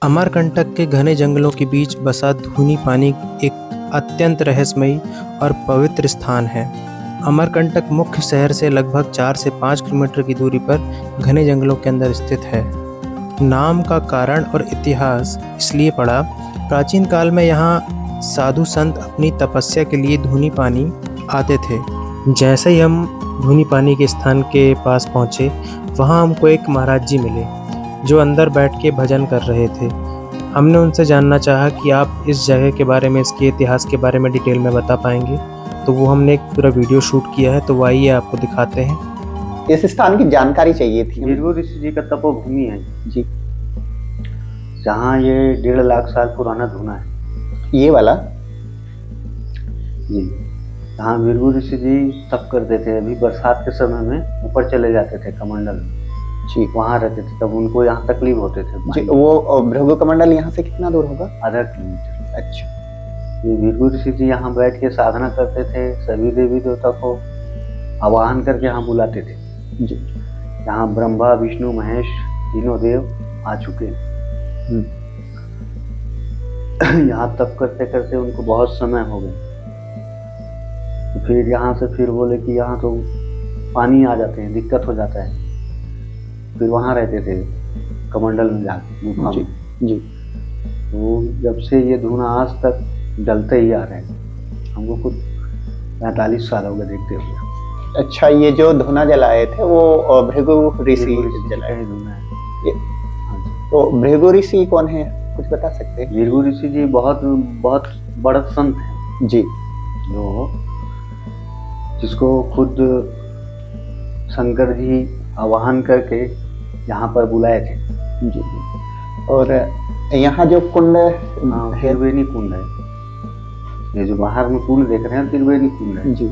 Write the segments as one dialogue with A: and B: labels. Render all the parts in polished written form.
A: अमरकंटक के घने जंगलों के बीच बसा धूनी पानी एक अत्यंत रहस्यमयी और पवित्र स्थान है। अमरकंटक मुख्य शहर से लगभग 4 से 5 किलोमीटर की दूरी पर घने जंगलों के अंदर स्थित है। नाम का कारण और इतिहास इसलिए पड़ा, प्राचीन काल में यहाँ साधु संत अपनी तपस्या के लिए धूनी पानी आते थे। जैसे ही हम धूनी पानी के स्थान के पास पहुँचे, वहाँ हमको एक महाराज जी मिले जो अंदर बैठ के भजन कर रहे थे। हमने उनसे जानना चाहा कि आप इस जगह के बारे में, इसके इतिहास के बारे में डिटेल में बता पाएंगे। तो वो हमने एक पूरा वीडियो शूट किया है, तो वो आइए आपको दिखाते हैं।
B: इस स्थान की जानकारी चाहिए थी।
C: भृगु ऋषि जी का तपोभूमि है
B: जी,
C: जहाँ ये 1.5 लाख साल पुराना धूना है।
B: ये वाला
C: जी, जहाँ भृगु ऋषि जी तप करते थे। अभी बरसात के समय में ऊपर चले जाते थे कमंडल में
B: जी,
C: वहाँ रहते थे, तब उनको यहाँ तकलीफ होते थे
B: जी। वो भृगु कमंडल यहाँ से कितना दूर होगा?
C: आधा किलोमीटर।
B: अच्छा।
C: ये भृगु ऋषि जी यहाँ बैठ के साधना करते थे। सभी देवी देवता को आवाहन करके यहाँ बुलाते थे
B: जी।
C: यहाँ ब्रह्मा विष्णु महेश तीनों देव आ चुके हैं। यहाँ तप करते करते उनको बहुत समय हो गया। तो फिर यहाँ से फिर बोले कि यहाँ तो पानी आ जाते हैं, दिक्कत हो जाता है। फिर वहाँ रहते थे कमंडल में जाके गुफा में
B: जी।
C: तो जब से ये धुआं आज तक जलते ही आ रहे हैं। हमको कुछ 45 साल हो गए देखते हुए।
B: अच्छा, ये जो धुना जलाए थे वो भृगु ऋषि जलाए।
C: धुआं है। हाँ जी।
B: तो भृगु ऋषि कौन है, कुछ बता सकते हैं?
C: भृगु ऋषि जी बहुत बहुत बड़ा संत है
B: जी,
C: जो जिसको खुद शंकर जी आवाहन करके यहाँ पर बुलाए थे।
B: जी। और यहाँ जो कुंड है,
C: त्रिवेणी कुंड है। ये जो बाहर में कुंड देख रहे हैं त्रिवेणी कुंड है
B: जी।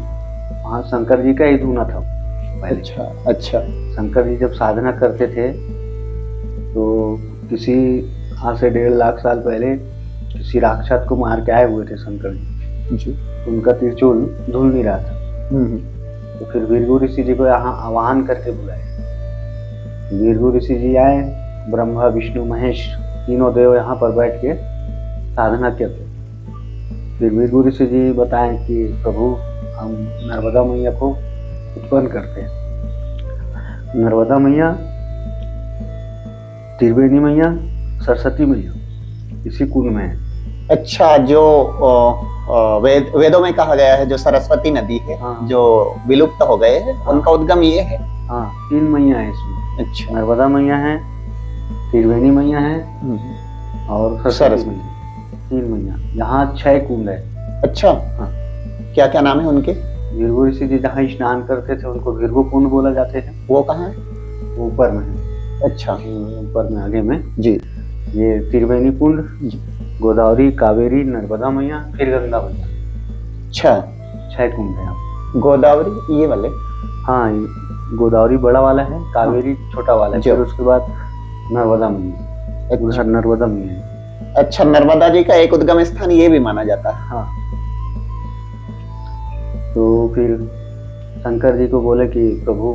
C: वहाँ शंकर जी का ही धूना था पहले।
B: अच्छा अच्छा।
C: शंकर जी जब साधना करते थे तो किसी आज से 1.5 लाख साल पहले किसी राक्षस को मार के आए हुए थे शंकर जी। उनका त्रिशूल धुल नहीं रहा था। तो फिर भृगु ऋषि जी को यहाँ आवाहन करके बुलाए। भृगु ऋषि जी आए, ब्रह्मा विष्णु महेश तीनों देव यहाँ पर बैठ के साधना करते। फिर भृगु ऋषि जी बताएं कि प्रभु हम नर्मदा मैया को उत्पन्न करते हैं। नर्मदा मैया, त्रिवेणी मैया, सरस्वती मैया इसी कुंड में है।
B: अच्छा, जो वेदों में कहा गया है जो सरस्वती नदी है,
C: हाँ।
B: जो विलुप्त हो गए हैं, उनका उद्गम ये है।
C: हाँ, 3 मैया है इसमें।
B: अच्छा।
C: नर्मदा मैया है, त्रिवेणी मैया है और सरस्वती मैया, 3 मैया। यहाँ 6 कुंड है।
B: अच्छा।
C: हाँ।
B: क्या क्या नाम है उनके?
C: भृगु ऋषि जी जहाँ स्नान करते थे उनको भृगु कुंड बोला जाते हैं।
B: वो कहाँ है?
C: वो ऊपर में है।
B: अच्छा।
C: ऊपर में आगे में
B: जी।
C: ये त्रिवेणी कुंड,
B: जी।
C: गोदावरी, कावेरी, नर्मदा मैया, फिर गंगा मैया।
B: अच्छा।
C: 6 कुंड है यहाँ।
B: गोदावरी ये वाले?
C: हाँ, ये गोदावरी बड़ा वाला है, कावेरी छोटा वाला है, फिर उसके बाद नर्मदा मैया। उधर नर्मदा मैया है।
B: अच्छा, नर्मदा जी का एक उद्गम स्थान ये भी माना जाता है।
C: हाँ। तो फिर शंकर जी को बोले कि प्रभु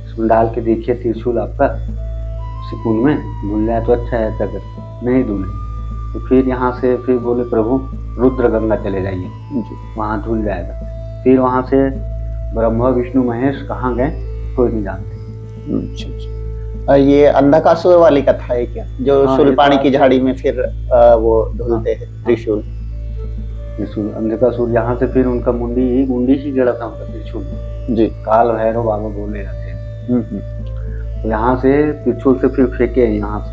C: इसमें डाल के देखिए त्रिशूल आपका इसी कुंड में, धुल जाए तो अच्छा है, अगर नहीं धुले तो फिर यहाँ से फिर बोले प्रभु रुद्र गंगा चले जाइए, वहाँ धुल जाएगा। फिर वहाँ से ब्रह्मा विष्णु महेश कहाँ गए कोई नहीं जानते।
B: अच्छा। ये अंधकासुर वाली कथा है क्या, जो
C: हाँ,
B: शूलपाणी की झाड़ी में फिर वो धुलते हैं त्रिशूल?
C: त्रिशूल अंधकासुर, यहाँ से फिर उनका मुंडी ही गड़ा था उनका त्रिशूल
B: जी।
C: काल भैरव बाबा बोले जाते हैं। तो यहाँ से त्रिशूल से फिर फेंके यहाँ से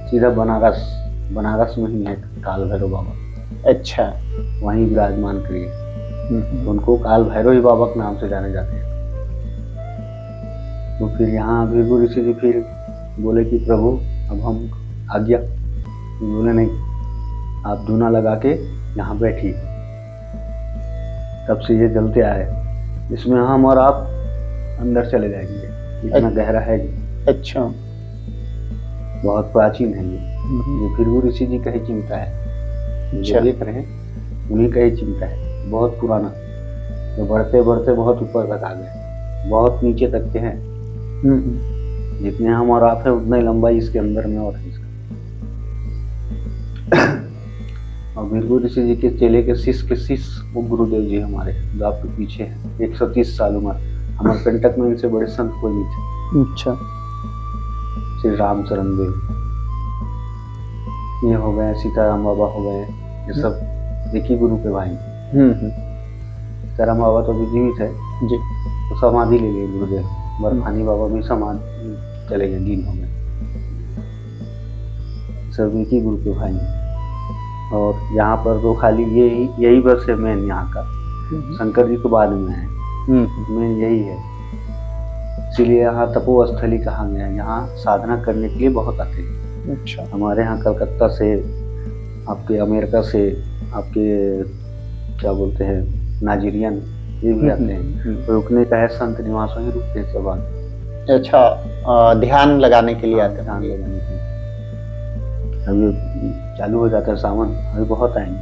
C: सीधा बनारस में ही है काल भैरव बाबा।
B: अच्छा।
C: वहीं विराजमान करिए। तो उनको काल भैरव ही बाबा के नाम से जाने जाते हैं। तो फिर यहाँ भृगु ऋषि जी फिर बोले कि प्रभु अब हम आज्ञा। बोले नहीं, आप धूना लगा के यहाँ बैठिए। तब से ये जलते आए, इसमें हम और आप अंदर चले जाएंगे, इतना गहरा है ये।
B: अच्छा।
C: बहुत प्राचीन है ये भृगु ऋषि जी का ही चिमटा है। जो देख रहे हैं उन्हीं का ही चिमटा है, बहुत पुराना, जो बढ़ते बढ़ते बहुत ऊपर तक आ गए, बहुत नीचे तक के हैं। जितने हम और आप है उतना ही लंबाई इसके अंदर में और है इसका। और भृगु ऋषि जी के चेले के शिष्य वो गुरुदेव जी हमारे, जो आपके पीछे हैं, 130 साल उम्र। अमरकंटक में इनसे बड़े संत कोई नहीं थे।
B: अच्छा।
C: श्री रामचरण देव ये हो गए, सीताराम बाबा हो गए, ये सब एक ही गुरु के भाई। सीताराम बाबा तो अभी जीवित है
B: जी।
C: तो समाधि ले लिए गुरुदेव। बर्फानी बाबा भी समाधि चले गए, लीन हो गए। सब एक ही गुरु के भाई हैं। और यहाँ पर तो खाली यही बस है मेन यहाँ का। शंकर जी तो बाद में है, मेन यही है। इसीलिए यहाँ तपोस्थली कहा गया है। यहाँ साधना करने के लिए बहुत आते हैं।
B: अच्छा।
C: हमारे यहाँ कलकत्ता से, आपके अमेरिका से, आपके क्या बोलते हैं नाइजीरियन, ये भी आते हैं। रुकने का है, संत निवास वहीं रुकते हैं सब आते।
B: अच्छा, ध्यान लगाने के लिए आते हैं।
C: ध्यान लगाने के लिए। अभी चालू हो जाता है सावन, अभी बहुत आएंगे।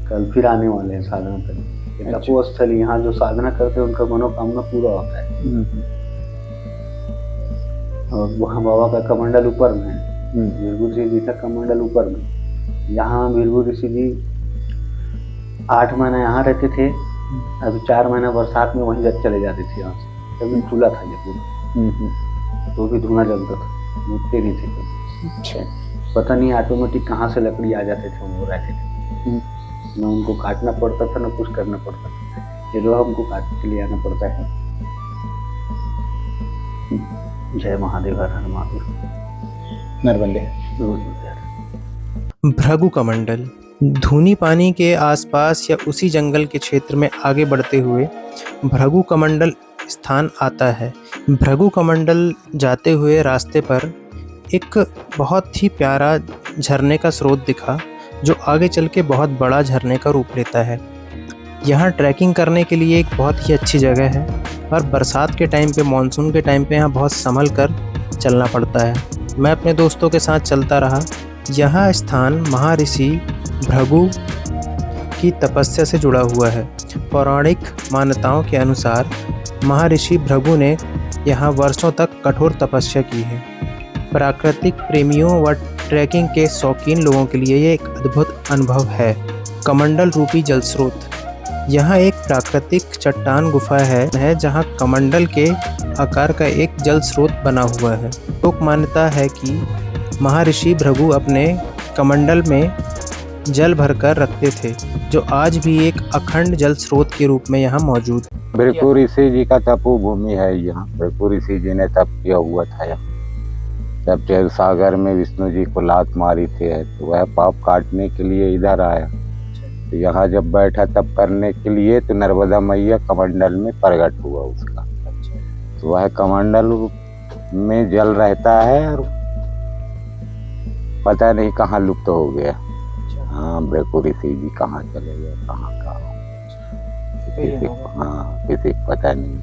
C: कल फिर आने वाले हैं साधना करने। तपोस्थल यहाँ जो साधना करते हैं उनका मनोकामना पूरा होता है। और वहाँ बाबा का कमंडल ऊपर में है, भृगु ऋषि जी का कमंडल ऊपर में। यहाँ भृगु ऋषि जी 8 महीना यहाँ रहते थे। अभी 4 महीना बरसात में वहीं चले जाते थे यहाँ से। तभी खुला था ये पूरा, तो भी धुआं जलता था, मुझते नहीं थे कभी।
B: अच्छा।
C: पता नहीं ऑटोमेटिक कहाँ से लकड़ी आ जाते थे, वो रहते थे। न उनको काटना पड़ता था, न कुछ करना पड़ता था। ये लोग हमको काट के लिए आना पड़ता है। जय महादेव, हर हर महादेव,
B: नरबंदे।
A: भृगु कमंडल धूनी पानी के आसपास या उसी जंगल के क्षेत्र में आगे बढ़ते हुए भृगु कमंडल स्थान आता है। भृगु कमंडल जाते हुए रास्ते पर एक बहुत ही प्यारा झरने का स्रोत दिखा, जो आगे चल के बहुत बड़ा झरने का रूप लेता है। यहाँ ट्रैकिंग करने के लिए एक बहुत ही अच्छी जगह है, और बरसात के टाइम पे, मानसून के टाइम पे यहाँ बहुत संभल कर चलना पड़ता है। मैं अपने दोस्तों के साथ चलता रहा। यह स्थान महर्षि भृगु की तपस्या से जुड़ा हुआ है। पौराणिक मान्यताओं के अनुसार महर्षि भृगु ने यहाँ वर्षों तक कठोर तपस्या की है। प्राकृतिक प्रेमियों व ट्रैकिंग के शौकीन लोगों के लिए ये एक अद्भुत अनुभव है। कमंडल रूपी जल स्रोत यहाँ एक प्राकृतिक चट्टान गुफा है जहाँ कमंडल के आकार का एक जल स्रोत बना हुआ है। लोक मान्यता है कि महर्षि भृगु अपने कमंडल में जल भरकर रखते थे, जो आज भी एक अखंड जल स्रोत के रूप में यहाँ मौजूद है।
D: भृगु ऋषि जी का तपोभूमि है यहाँ। भृगु ऋषि जी ने तप किया हुआ था यहाँ। जब क्षीर सागर में विष्णु जी को लात मारी थी, तो वह पाप काटने के लिए इधर आया। तो यहाँ जब बैठा तप करने के लिए, तो नर्मदा मैया कमंडल में प्रकट हुआ उसका। तो वह कमंडल में जल रहता है और पता नहीं कहाँ लुप्त हो गया। हाँ, भृगु ऋषि जी कहाँ चले गए, कहाँ किसी को पता नहीं।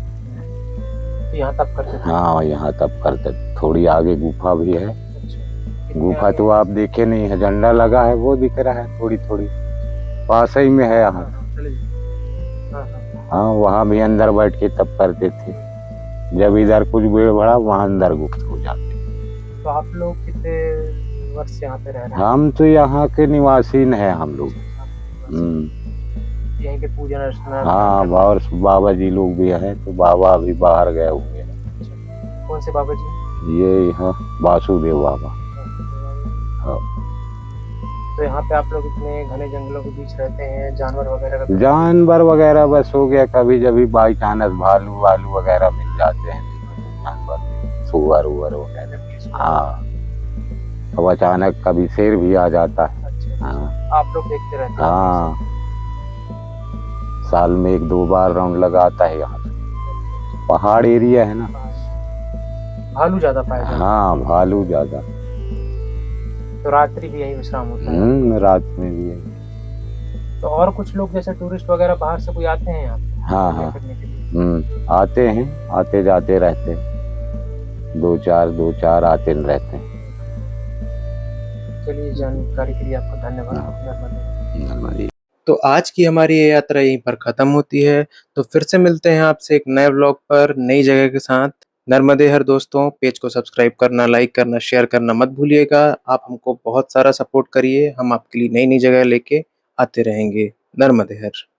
A: यहाँ तप करते थे।
D: हाँ, यहाँ तप करते। थोड़ी आगे गुफा भी है। गुफा तो आप देखे नहीं है, झंडा लगा है वो दिख रहा है, थोड़ी थोड़ी पास ही में है यहाँ। हाँ, वहाँ भी अंदर बैठ के तप करते थे। जब इधर कुछ भीड़ बढ़ा, वहाँ अंदर गुप्त हो जाते।
A: तो आप लोग कितने वर्ष यहाँ पे रह रहे हैं?
D: हम तो यहाँ के निवासी हैं हम लोग।
A: यहीं के पूजन अर्चना?
D: हाँ, और बाबा जी लोग भी हैं, तो बाबा अभी बाहर गए हुए हैं।
A: कौन से बाबा जी?
D: ये यहाँ वासुदेव बाबा। हाँ।
A: तो यहाँ पे आप लोग इतने घने जंगलों के बीच रहते हैं, जानवर वगैरह का?
D: जानवर वगैरह बस हो गया, कभी जब बाई चांस भालू वालू वगैरह मिल जाते हैं, जानवर सुअर उअर वगैरह। हाँ, अब अचानक कभी शेर भी आ जाता है। हाँ,
A: आप लोग देखते रहते हैं?
D: हाँ, साल में 1-2 बार राउंड लगाता है यहाँ। पहाड़ एरिया है ना।
A: भालू ज्यादा पाए जाते हैं?
D: हाँ, भालू ज्यादा।
A: तो रात्रि भी यही विश्राम होता है?
D: रात में भी है।
A: तो और कुछ लोग जैसे टूरिस्ट वगैरह बाहर से कोई आते हैं यहाँ पे?
D: हाँ हाँ, आते हैं, आते जाते रहते हैं। 2-4 आते रहते हैं।
A: चलिए, जानकारी के लिए आपका धन्यवाद।
D: नर्मदा।
A: तो आज की हमारी ये यात्रा यहीं पर खत्म होती है। तो फिर से मिलते हैं आपसे एक नए व्लॉग पर, नई जगह के साथ। नर्मदे हर दोस्तों, पेज को सब्सक्राइब करना, लाइक करना, शेयर करना मत भूलिएगा। आप हमको बहुत सारा सपोर्ट करिए, हम आपके लिए नई-नई जगह लेके आते रहेंगे। नर्मदे हर।